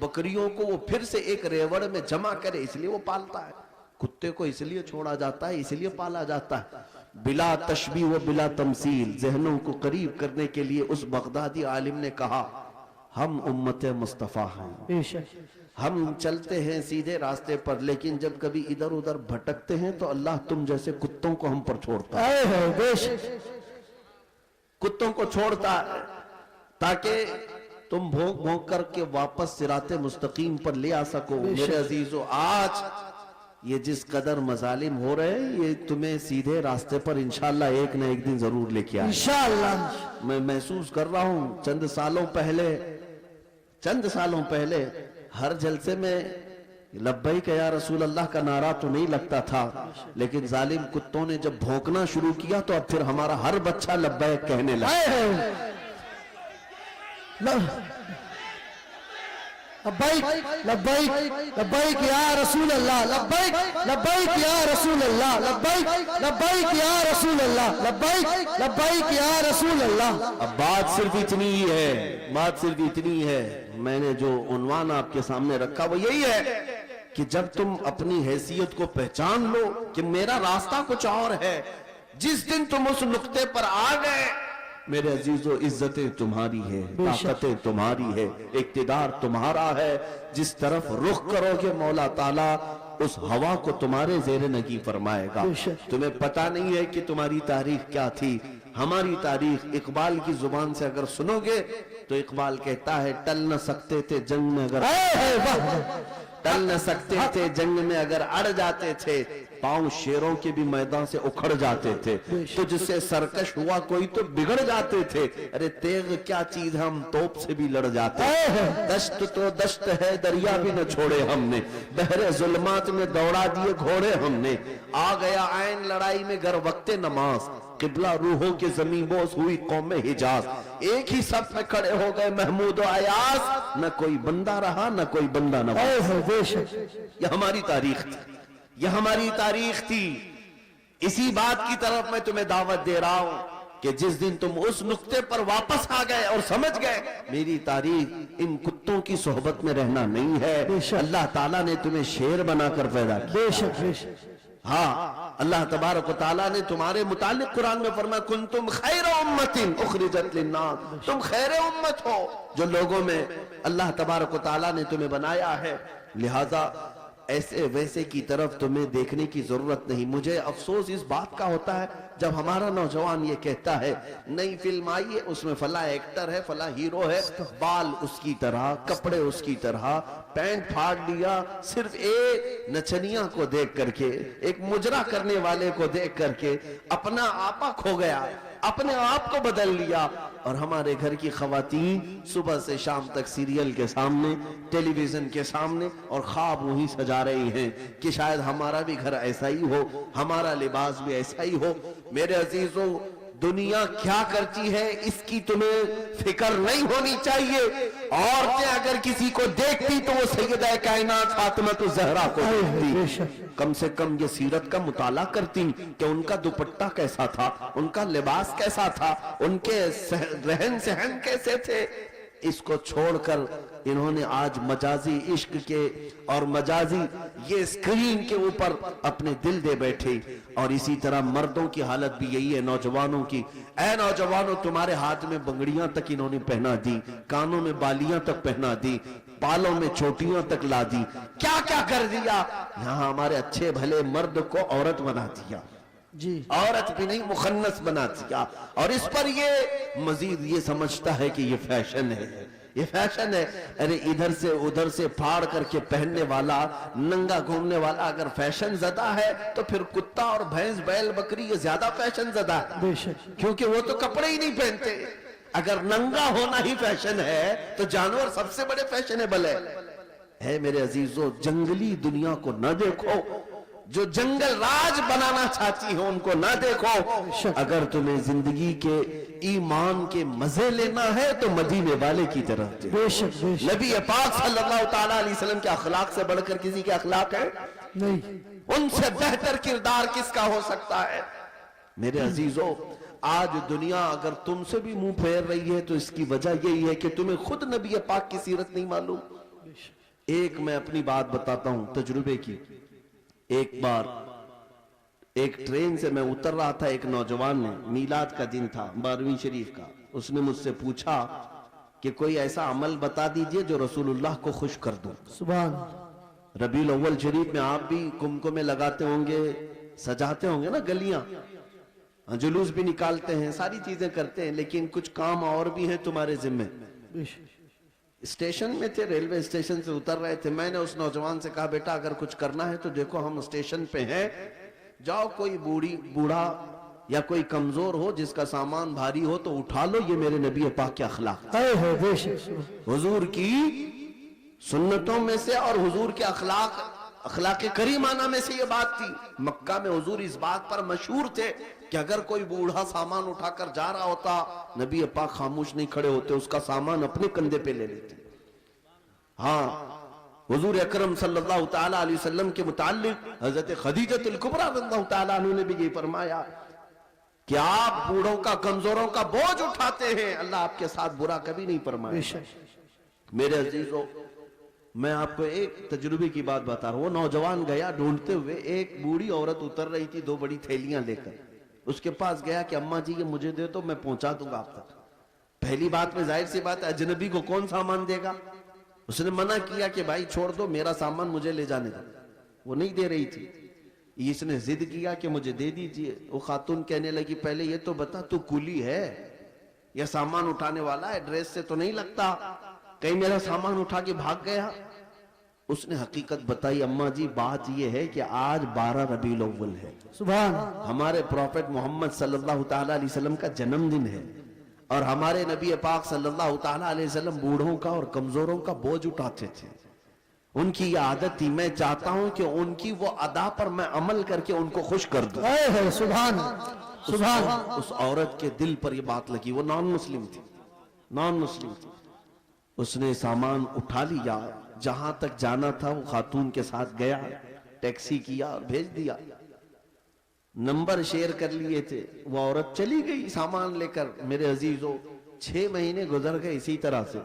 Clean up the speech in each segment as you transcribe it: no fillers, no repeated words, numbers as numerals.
بکریوں کو وہ پھر سے ایک ریوڑ میں جمع کرے، اس لیے وہ پالتا ہے۔ کتے کو اس لیے چھوڑا جاتا ہے، اس لیے پالا جاتا ہے۔ بلا تشبیہ و بلا تمثیل، ذہنوں کو قریب کرنے کے لیے اس بغدادی عالم نے کہا ہم امت مصطفیٰ ہیں، بے شک ہم چلتے ہیں سیدھے راستے پر، لیکن جب کبھی ادھر ادھر بھٹکتے ہیں تو اللہ تم جیسے کتوں کو ہم پر چھوڑتا ہے، بے شک کتوں کو چھوڑتا ہے تاکہ تم بھونک بھونک کر کے واپس صراط مستقیم پر لے آ سکو۔ میرے عزیزو، آج یہ جس قدر مظالم ہو رہے ہیں، یہ تمہیں سیدھے راستے پر انشاءاللہ ایک نہ ایک دن ضرور لے کے آئے۔ انشاءاللہ میں محسوس کر رہا ہوں چند سالوں پہلے ہر جلسے میں لبیک یا رسول اللہ کا نعرہ تو نہیں لگتا تھا، لیکن ظالم کتوں نے جب بھونکنا شروع کیا تو اب پھر ہمارا ہر بچہ لبیک کہنے لگا۔ لبیک لبیک لبیک یا رسول اللہ، لبیک لبیک یا رسول اللہ، لبیک لبیک یا رسول اللہ، لبیک لبیک یا رسول اللہ۔ اب بات صرف اتنی ہے، میں نے جو عنوان آپ کے سامنے رکھا وہ یہی ہے کہ جب تم اپنی حیثیت کو پہچان لو کہ میرا راستہ کچھ اور ہے، جس دن تم اس نقطے پر آ گئے، میرے عزیزو، عزتیں تمہاری ہے، طاقتیں تمہاری ہے، اقتدار تمہارا ہے، جس طرف رخ کرو گے مولا تعالیٰ اس ہوا کو تمہارے زیر نگی فرمائے گا۔ تمہیں پتہ نہیں ہے کہ تمہاری تاریخ کیا تھی۔ ہماری تاریخ اقبال کی زبان سے اگر سنو گے تو اقبال کہتا ہے ٹل نہ سکتے تھے جنگ میں اگر اڑ جاتے تھے، پاؤں شیروں کے بھی میدان سے اکھڑ جاتے تھے، تو جس سے سرکش ہوا کوئی تو بگڑ جاتے تھے۔ ارے تیغ کیا چیز، ہم توپ سے بھی لڑ جاتے۔ دشت تو دشت ہے، دریا بھی نہ چھوڑے ہم نے، بحر ظلمات میں دوڑا دیے گھوڑے ہم نے۔ آ گیا عین لڑائی میں گر وقت نماز، قبلہ روحوں کے زمین بوس ہوئی قوم حجاز۔ ایک ہی صف میں کھڑے ہو گئے محمود و ایاز، نہ کوئی بندہ رہا نہ کوئی بندہ نواز۔ یہ ہماری تاریخ تھی۔ اسی بات کی طرف میں تمہیں دعوت دے رہا ہوں کہ جس دن تم اس نقطے پر واپس آ گئے اور سمجھ گئے میری تاریخ ان کتوں کی صحبت میں رہنا نہیں ہے، اللہ تعالیٰ نے تمہیں شیر بنا کر پیدا کیا۔ ہاں، اللہ تبارک و تعالیٰ نے تمہارے متعلق قرآن میں فرمایا کنتم خیر امت اخرجت للناس، تم خیر امت ہو جو لوگوں میں اللہ تبارک و تعالیٰ نے تمہیں بنایا ہے، لہذا ایسے ویسے کی طرف تمہیں دیکھنے کی ضرورت نہیں۔ مجھے افسوس اس بات کا ہوتا ہے جب ہمارا نوجوان یہ کہتا ہے نئی فلم آئی ہے، اس میں فلاں ایکٹر ہے، فلاں ہیرو ہے، بال اس کی طرح، کپڑے اس کی طرح، پینٹ پھاڑ لیا، صرف ایک نچنیاں کو دیکھ کر کے، ایک مجرا کرنے والے کو دیکھ کر کے اپنا آپا کھو گیا، اپنے آپ کو بدل لیا۔ اور ہمارے گھر کی خواتین صبح سے شام تک سیریل کے سامنے، ٹیلی ویژن کے سامنے، اور خواب وہی سجا رہی ہیں کہ شاید ہمارا بھی گھر ایسا ہی ہو، ہمارا لباس بھی ایسا ہی ہو۔ میرے عزیزوں، دنیا کیا کرتی ہے اس کی تمہیں فکر نہیں ہونی چاہیے۔ عورتیں اگر کسی کو دیکھتی تو وہ سیدہ کائنات فاطمہ الزہرا کو دیکھتی، کم سے کم یہ سیرت کا مطالعہ کرتی کہ ان کا دوپٹہ کیسا تھا، ان کا لباس کیسا تھا، ان کے رہن سہن کیسے تھے۔ اس کو چھوڑ کر انہوں نے آج مجازی عشق کے اور مجازی یہ سکرین کے اوپر اپنے دل دے بیٹھے۔ اور اسی طرح مردوں کی حالت بھی یہی ہے، نوجوانوں کی۔ اے نوجوانوں، تمہارے ہاتھ میں بنگڑیاں تک انہوں نے پہنا دی، کانوں میں بالیاں تک پہنا دی، بالوں میں چوٹیاں تک لا دی، کیا کیا کر دیا۔ یہاں ہمارے اچھے بھلے مرد کو عورت بنا دیا، جی عورت بھی نہیں مخنث بنا دیا، اور اس پر یہ مزید یہ سمجھتا ہے کہ یہ فیشن ہے، یہ فیشن ہے۔ ارے ادھر سے ادھر سے پھاڑ کر کے پہننے والا، ننگا گھومنے والا اگر فیشن زدہ ہے تو پھر کتا اور بھینس بیل بکری یہ زیادہ فیشن زدہ ہے، بے شک، کیونکہ وہ تو کپڑے ہی نہیں پہنتے۔ اگر ننگا ہونا ہی فیشن ہے تو جانور سب سے بڑے فیشنیبل ہے۔ میرے عزیزو، جنگلی دنیا کو نہ دیکھو، جو جنگل راج بنانا چاہتی ہو ان کو نہ دیکھو۔ اگر تمہیں زندگی کے ایمان کے مزے لینا ہے تو مدینے والے کی طرف دیکھو۔ بے شک، بے شک، نبی پاک صلی اللہ تعالیٰ علیہ وسلم کے اخلاق سے بڑھ کر کسی کے اخلاق ہے؟ نہیں، ان سے بہتر کردار کس کا ہو سکتا ہے؟ میرے عزیزو، آج دنیا اگر تم سے بھی منہ پھیر رہی ہے تو اس کی وجہ یہی ہے کہ تمہیں خود نبی پاک کی سیرت نہیں معلوم۔ ایک میں اپنی بات بتاتا ہوں تجربے کی. ایک بار ایک ٹرین سے میں اتر رہا تھا, ایک نوجوان نے, میلاد کا دن تھا 12ویں شریف کا, اس نے مجھ سے پوچھا کہ کوئی ایسا عمل بتا دیجئے جو رسول اللہ کو خوش کر دوں. سبحان. ربیع الاول شریف میں آپ بھی کمکمے لگاتے ہوں گے, سجاتے ہوں گے نا گلیاں, جلوس بھی نکالتے ہیں, ساری چیزیں کرتے ہیں, لیکن کچھ کام اور بھی ہیں تمہارے ذمہ. اسٹیشن میں تھے, ریلوے اسٹیشن سے اتر رہے تھے, میں نے اس نوجوان سے کہا بیٹا اگر کچھ کرنا ہے تو دیکھو ہم اسٹیشن پہ ہیں, جاؤ کوئی بوڑھا یا کوئی کمزور ہو جس کا سامان بھاری ہو تو اٹھا لو, یہ میرے نبی پاک کے اخلاق, حضور کی سنتوں میں سے اور حضور کے اخلاق کریمانہ میں سے یہ بات تھی. مکہ میں حضور اس بات پر مشہور تھے کہ اگر کوئی بوڑھا سامان اٹھا کر جا رہا ہوتا, نبی پاک خاموش نہیں کھڑے ہوتے, اس کا سامان اپنے کندھے پہ لے لیتے. ہاں, حضور اکرم صلی اللہ تعالیٰ علیہ وسلم کے متعلق حضرت خدیجہ الکبریٰ رضی اللہ تعالیٰ عنہ نے بھی یہ فرمایا کہ آپ بوڑھوں کا, کمزوروں کا بوجھ اٹھاتے ہیں, اللہ آپ کے ساتھ برا کبھی نہیں فرمائے. میرے عزیزوں, میں آپ کو ایک تجربے کی بات بتا رہا ہوں. وہ نوجوان گیا ڈھونڈتے ہوئے, ایک بوڑھی عورت اتر رہی تھی 2 بڑی تھیلیاں لے کر, اس کے پاس گیا کہ اماں جی یہ مجھے دے تو میں پہنچا دوں گا آپ تک. پہلی بات میں ظاہر سی بات ہے اجنبی کو کون سامان دے گا, اس نے منع کیا کہ بھائی چھوڑ دو, میرا سامان مجھے لے جانے دو. وہ نہیں دے رہی تھی, اس نے ضد کیا کہ مجھے دے دیجئے. وہ خاتون کہنے لگی پہلے یہ تو بتا تو کولی ہے یا سامان اٹھانے والا ہے, ڈریس سے تو نہیں لگتا, کہیں میرا سامان اٹھا کے بھاگ گیا. اس نے حقیقت بتائی, اماں جی بات یہ ہے کہ آج 12 ربیع الاول ہے, سبحان, ہمارے پروفیٹ محمد صلی اللہ تعالیٰ علیہ وسلم کا جنم دن ہے, اور ہمارے نبی پاک صلی اللہ تعالیٰ علیہ وسلم بوڑھوں کا اور کمزوروں کا بوجھ اٹھاتے تھے. ان کی یہ عادت تھی, میں چاہتا ہوں کہ ان کی وہ ادا پر میں عمل کر کے ان کو خوش کر دوں. سبحان سبحان. اس عورت کے دل پر یہ بات لگی, وہ نان مسلم تھی. اس نے سامان اٹھا لیا, جہاں تک جانا تھا وہ خاتون کے ساتھ گیا, ٹیکسی کیا اور بھیج دیا. نمبر شیئر کر لیے تھے, وہ عورت چلی گئی سامان لے کر. میرے عزیزو 6 مہینے گزر گئے اسی طرح سے.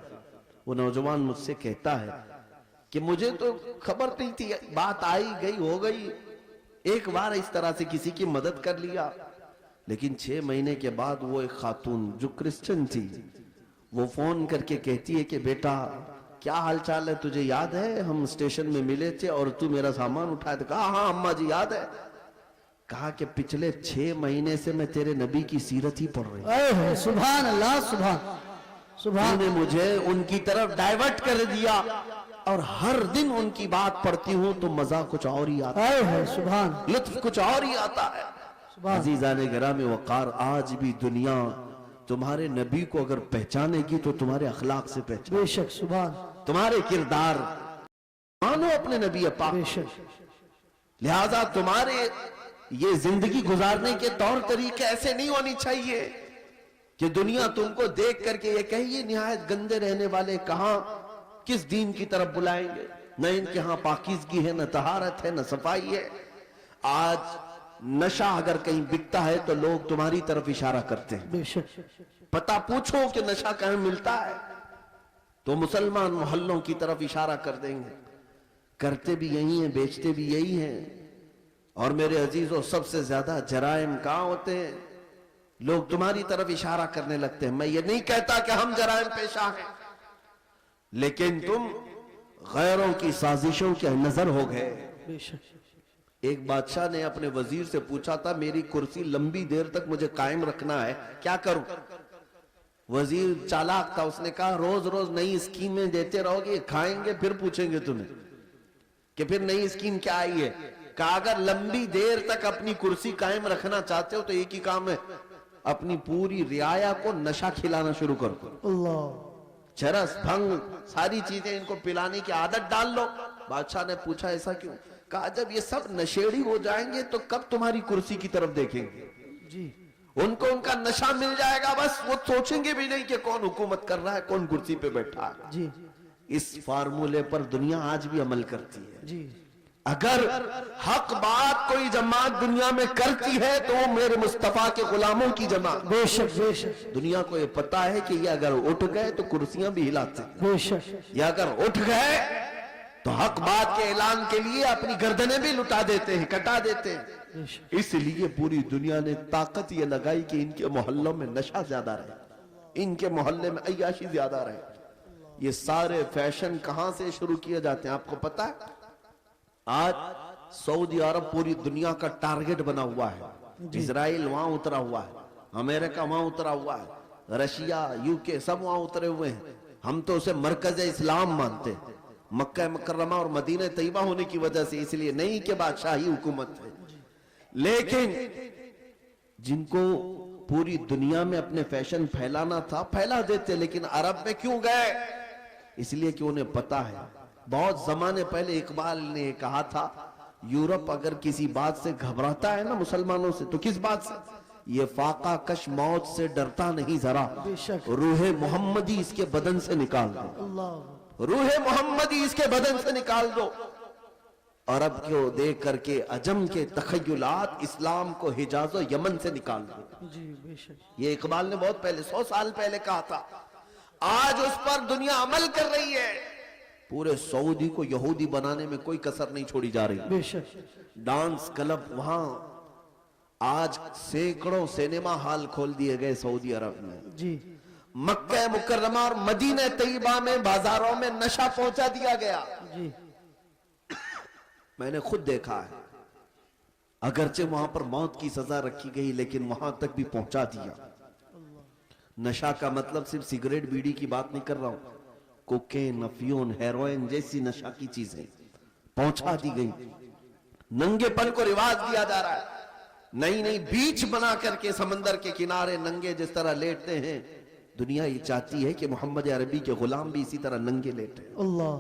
وہ نوجوان مجھ سے کہتا ہے کہ مجھے تو خبر نہیں تھی, بات آئی گئی ہو گئی, ایک بار اس طرح سے کسی کی مدد کر لیا, لیکن 6 مہینے کے بعد وہ ایک خاتون جو کرسچن تھی وہ فون کر کے کہتی ہے کہ بیٹا کیا حال چال ہے, تجھے یاد ہے ہم اسٹیشن میں ملے تھے اور تو میرا سامان اٹھایا تھا. کہا ہاں اماں جی یاد ہے. کہا کہ پچھلے 6 مہینے سے میں تیرے نبی کی سیرت ہی پڑھ رہی ہوں, سبحان اللہ, سبحان. نے مجھے ان کی طرف ڈائیورٹ کر دیا, اور ہر دن ان کی بات پڑھتی ہوں تو مزہ کچھ اور ہی آتا ہے, سبحان, لطف کچھ اور ہی آتا ہے. عزیزان گرامی وقار, آج بھی دنیا تمہارے نبی کو اگر پہچانے گی تو تمہارے اخلاق سے پہچانے, بے شک, سبحان, تمہارے کردار مانو اپنے نبی پاک. بے شک. لہذا تمہارے یہ زندگی گزارنے کے طور طریقے ایسے نہیں ہونی چاہیے کہ دنیا تم کو دیکھ کر کے یہ کہے یہ نہایت گندے رہنے والے کہاں کس دین کی طرف بلائیں گے. نہ ان کے ہاں پاکیزگی ہے, نہ طہارت ہے, نہ صفائی ہے. آج نشہ اگر کہیں بکتا ہے تو لوگ تمہاری طرف اشارہ کرتے ہیں. بے شک. پتہ پوچھو کہ نشہ کہاں ملتا ہے تو مسلمان محلوں کی طرف اشارہ کر دیں گے. کرتے بھی یہی ہیں, بیچتے بھی یہی ہیں. اور میرے عزیزوں, سب سے زیادہ جرائم کہاں ہوتے ہیں؟ لوگ تمہاری طرف اشارہ کرنے لگتے ہیں. میں یہ نہیں کہتا کہ ہم جرائم پیشہ ہیں, لیکن تم غیروں کی سازشوں کے نظر ہو گئے. بے شک. ایک بادشاہ نے اپنے وزیر سے پوچھا تھا میری کرسی لمبی دیر تک مجھے قائم رکھنا ہے, کیا کروں؟ وزیر چالاک تھا, اس نے کہا روز روز نئی اسکیمیں دیتے رہو گے, کھائیں گے پھر پوچھیں گے تمہیں کہ پھر نئی اسکیم کیا آئی ہے. کہا اگر لمبی دیر تک اپنی کرسی قائم رکھنا چاہتے ہو تو ایک ہی کام ہے, اپنی پوری رعایا کو نشہ کھلانا شروع کر دو. اللہ. چرس, بھنگ, ساری چیزیں ان کو پلانے کی عادت ڈال لو. بادشاہ نے پوچھا ایسا کیوں؟ کہا جب یہ سب نشیڑی ہو جائیں گے تو کب تمہاری کرسی کی طرف دیکھیں گے؟ جی. ان کو ان کا نشہ مل جائے گا, بس وہ سوچیں گے بھی نہیں کہ کون حکومت کر رہا ہے, کون کرسی پہ بیٹھا ہے. جی. اس فارمولے پر دنیا آج بھی عمل کرتی ہے. جی. اگر حق بات کوئی جماعت دنیا میں کرتی ہے تو وہ میرے مصطفیٰ کے غلاموں کی جماعت. بے شک, بے شک. دنیا کو یہ پتا ہے کہ یہ اگر اٹھ گئے تو کرسیاں بھی ہلاتے ہیں, بے شک. یہ اگر اٹھ گئے تو حق بات کے اعلان کے لیے اپنی گردنیں بھی لٹا دیتے ہیں، کٹا دیتے ہیں۔ بے شک اس لیے پوری دنیا نے طاقت یہ لگائی کہ ان کے محلوں میں نشہ زیادہ رہے، ان کے محلے میں عیاشی زیادہ رہے۔ یہ سارے فیشن کہاں سے شروع کیے جاتے ہیں آپ کو پتا ہے؟ آج سعودی عرب پوری دنیا کا ٹارگٹ بنا ہوا ہے، اسرائیل وہاں اترا ہوا ہے، امریکہ وہاں اترا ہوا ہے، رشیا، UK سب وہاں اترے ہوئے ہیں۔ ہم تو اسے مرکز اسلام مانتے ہیں، مکہ مکرمہ اور مدینہ طیبہ ہونے کی وجہ سے، اس لیے نہیں کہ بادشاہی حکومت ہے، لیکن جن کو پوری دنیا میں اپنے فیشن پھیلانا تھا پھیلا دیتے، لیکن عرب میں کیوں گئے؟ اس لیے کہ انہیں پتا ہے۔ بہت زمانے پہلے اقبال نے کہا تھا، یورپ اگر کسی بات سے گھبراتا ہے نا مسلمانوں سے، تو کس بات سے؟ یہ فاقہ کش موت سے ڈرتا نہیں ذرا، بے شک روح محمدی اس کے بدن سے نکال دو، اللہ روح محمدی اس کے بدن سے نکال دو۔ عرب کو دیکھ کر کے عجم کے تخیلات، اسلام کو حجاز و یمن سے نکال دو۔ جی بے شک یہ اقبال نے بہت پہلے 100 سال پہلے کہا تھا، آج اس پر دنیا عمل کر رہی ہے۔ پورے سعودی کو یہودی بنانے میں کوئی کسر نہیں چھوڑی جا رہی۔ بے شک ڈانس کلب وہاں آج سینکڑوں سینما ہال کھول دیے گئے سعودی عرب میں۔ جی مکہ مکرمہ اور مدینہ طیبہ میں بازاروں میں نشہ پہنچا دیا گیا۔ جی میں نے خود دیکھا ہے، اگرچہ وہاں پر موت کی سزا رکھی گئی لیکن وہاں تک بھی پہنچا دیا۔ نشہ کا مطلب صرف سگریٹ بیڑی کی بات نہیں کر رہا ہوں، کوکین، افیون، ہیروئن جیسی نشہ کی چیزیں پہنچا دی گئی۔ ننگے پن کو رواج دیا جا رہا ہے، نئی نئی بیچ بنا کر کے سمندر کے کنارے ننگے جس طرح لیٹتے ہیں، دنیا یہ چاہتی ہے کہ محمد عربی کے غلام بھی اسی طرح ننگے لیٹے۔ اللہ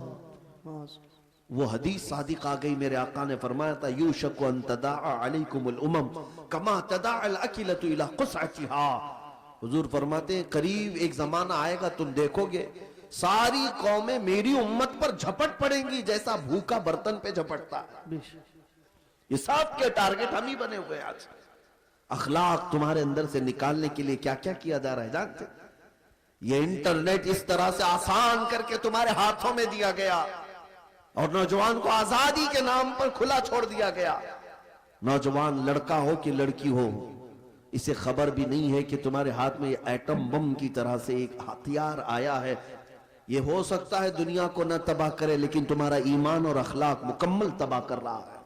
وہ حدیث صادق آ گئی، میرے آقا نے فرمایا تھا، یوشک ان تداعى علیکم الامم کما تداعى الاکلۃ الی قصعتها۔ حضور فرماتے ہیں قریب ایک زمانہ آئے گا، تم دیکھو گے ساری قومیں میری امت پر جھپٹ پڑیں گی جیسا بھوکا برتن پہ جھپٹتا ہے۔ بے شک یہ سب کے ٹارگٹ ہم ہی بنے ہوئے ہیں آج۔ اخلاق تمہارے اندر سے نکالنے کے لیے کیا کیا کیا جا رہا ہے جانتے؟ یہ انٹرنیٹ اس طرح سے آسان کر کے تمہارے ہاتھوں میں دیا گیا اور نوجوان کو آزادی کے نام پر کھلا چھوڑ دیا گیا۔ نوجوان لڑکا ہو کہ لڑکی ہو، اسے خبر بھی نہیں ہے کہ تمہارے ہاتھ میں یہ ایٹم بم کی طرح سے ایک ہتھیار آیا ہے۔ یہ ہو سکتا ہے دنیا کو نہ تباہ کرے، لیکن تمہارا ایمان اور اخلاق مکمل تباہ کر رہا ہے۔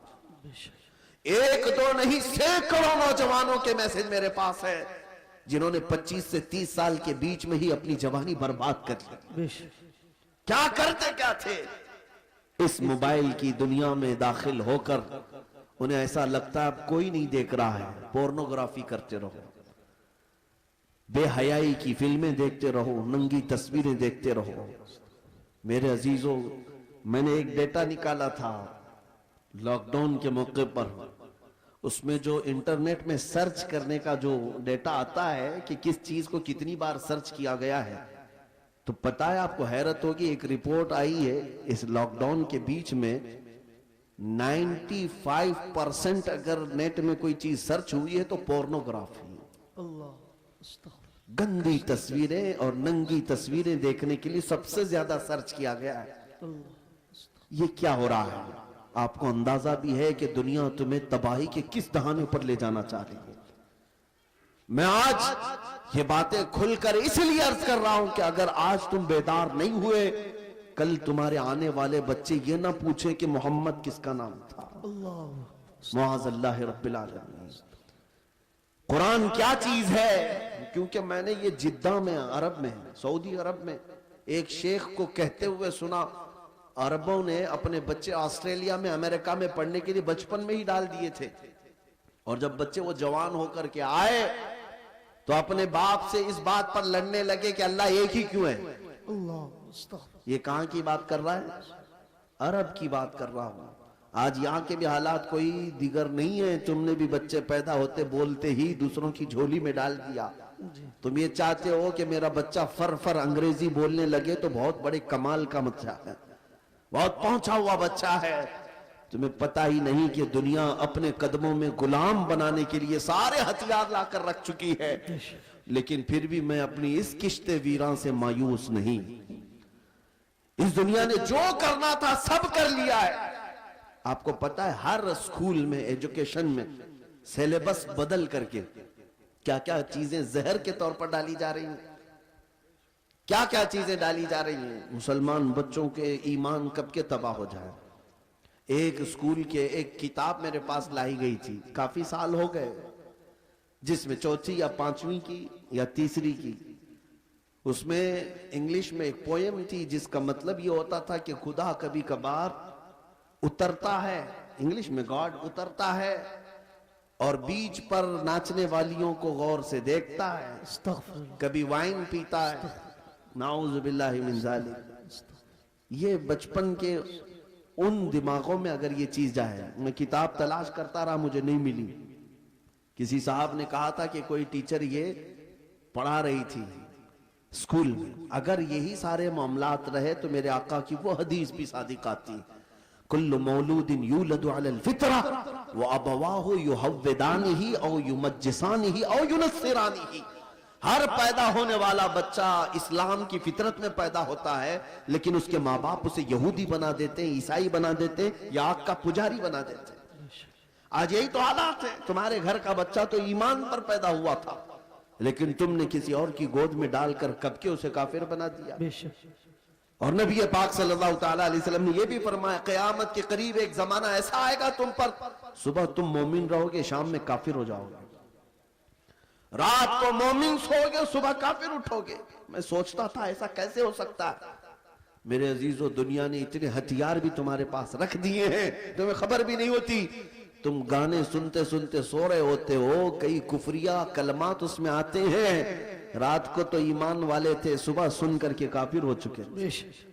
ایک دو نہیں، سینکڑوں نوجوانوں کے میسج میرے پاس ہے جنہوں نے 25 سے 30 سال کے بیچ میں ہی اپنی جوانی برباد کر لی۔ بے شک کیا کرتے کیا تھے؟ اس موبائل کی دنیا میں داخل ہو کر انہیں ایسا لگتا ہے اب کوئی نہیں دیکھ رہا ہے، پورنوگرافی کرتے رہو، بے حیائی کی فلمیں دیکھتے رہو، ننگی تصویریں دیکھتے رہو۔ میرے عزیزوں، میں نے ایک ڈیٹا نکالا تھا لاک ڈاؤن کے موقع پر، اس میں جو انٹرنیٹ میں سرچ کرنے کا جو ڈیٹا آتا ہے کہ کس چیز کو کتنی بار سرچ کیا گیا ہے، تو پتہ ہے آپ کو حیرت ہوگی، ایک رپورٹ آئی ہے اس لاک ڈاؤن کے بیچ میں 95% اگر نیٹ میں کوئی چیز سرچ ہوئی ہے تو پورنوگرافی، اللہ گندی تصویریں اور ننگی تصویریں دیکھنے کے لیے سب سے زیادہ سرچ کیا گیا ہے۔ یہ کیا ہو رہا ہے؟ آپ کو اندازہ بھی ہے کہ دنیا تمہیں تباہی کے کس دہانے پر لے جانا چاہ رہی ہے۔ میں آج یہ باتیں کھل کر اس لیے عرض کر رہا ہوں کہ اگر آج تم بیدار نہیں ہوئے، کل تمہارے آنے والے بچے یہ نہ پوچھیں کہ محمد کس کا نام تھا۔ معاذ اللہ رب العالمین۔ قرآن کیا چیز ہے؟ کیونکہ میں نے یہ جدہ میں، عرب میں، سعودی عرب میں ایک شیخ کو کہتے ہوئے سنا، عربوں نے اپنے بچے آسٹریلیا میں، امریکہ میں پڑھنے کے لیے بچپن میں ہی ڈال دیے تھے، اور جب بچے وہ جوان ہو کر کے آئے تو اپنے باپ سے اس بات پر لڑنے لگے کہ اللہ ایک ہی کیوں ہے۔ یہ کہاں کی بات کر رہا ہے؟ عرب کی بات کر رہا ہوں۔ آج یہاں کے بھی حالات کوئی دیگر نہیں ہے، تم نے بھی بچے پیدا ہوتے بولتے ہی دوسروں کی جھولی میں ڈال دیا۔ تم یہ چاہتے ہو کہ میرا بچہ فر انگریزی بولنے لگے تو بہت بڑے کمال کا بچہ ہے، بہت پہنچا ہوا بچہ ہے۔ تمہیں پتہ ہی نہیں کہ دنیا اپنے قدموں میں غلام بنانے کے لیے سارے ہتھیار لا کر رکھ چکی ہے، لیکن پھر بھی میں اپنی اس کشت ویراں سے مایوس نہیں۔ اس دنیا نے جو کرنا تھا سب کر لیا ہے. آپ کو پتا ہے ہر اسکول میں ایجوکیشن میں سیلیبس بدل کر کے کیا کیا چیزیں زہر کے طور پر ڈالی جا رہی ہیں, کیا کیا چیزیں ڈالی جا رہی ہیں. مسلمان بچوں کے ایمان کب کے تباہ ہو جائے. ایک اسکول کے ایک کتاب میرے پاس لائی گئی تھی, کافی سال ہو گئے, جس میں چوتھی یا پانچویں کی یا تیسری کی, اس میں انگلش میں ایک پوئم تھی جس کا مطلب یہ ہوتا تھا کہ خدا کبھی کبھار اترتا ہے, انگلش میں گاڈ اترتا ہے اور بیچ پر ناچنے والیوں کو غور سے دیکھتا ہے, استغفر اللہ. کبھی وائن پیتا ہے, نعوذ باللہ من ذالک. یہ بچپن کے ان دماغوں میں اگر یہ چیز جائے. میں کتاب تلاش کرتا رہا, مجھے نہیں ملی. کسی صاحب نے کہا تھا کہ کوئی ٹیچر یہ پڑھا رہی تھی اسکول میں, اگر یہی سارے معاملات رہے تو میرے آقا کی وہ حدیث بھی صادق آتی, کل مولود یولد علی الفطرہ وابواہ یہودانہ او یمجسانہ او ینصرانہ. ہر پیدا ہونے والا بچہ اسلام کی فطرت میں پیدا ہوتا ہے, لیکن اس کے ماں باپ اسے یہودی بنا دیتے ہیں, عیسائی بنا دیتے ہیں, یا آگ کا پجاری بنا دیتے ہیں. آج یہی تو حالات ہے. تمہارے گھر کا بچہ تو ایمان پر پیدا ہوا تھا, لیکن تم نے کسی اور کی گود میں ڈال کر کب کے اسے کافر بنا دیا. بے شک. اور نبی پاک صلی اللہ تعالیٰ علیہ وسلم نے یہ بھی فرمایا, قیامت کے قریب ایک زمانہ ایسا آئے گا تم پر, صبح تم مومن رہو گے, شام میں کافر ہو جاؤ گے. رات کو مومن سو گے, صبح کافر اٹھو گے. میں سوچتا تھا ایسا کیسے ہو سکتا ہے. میرے عزیزو, دنیا نے اتنے ہتھیار بھی تمہارے پاس رکھ دیے ہیں, تمہیں خبر بھی نہیں ہوتی. تم گانے سنتے سنتے سو رہے ہوتے ہو, کئی کفریہ کلمات اس میں آتے ہیں. رات کو تو ایمان والے تھے, صبح سن کر کے کافر ہو چکے. بے شک.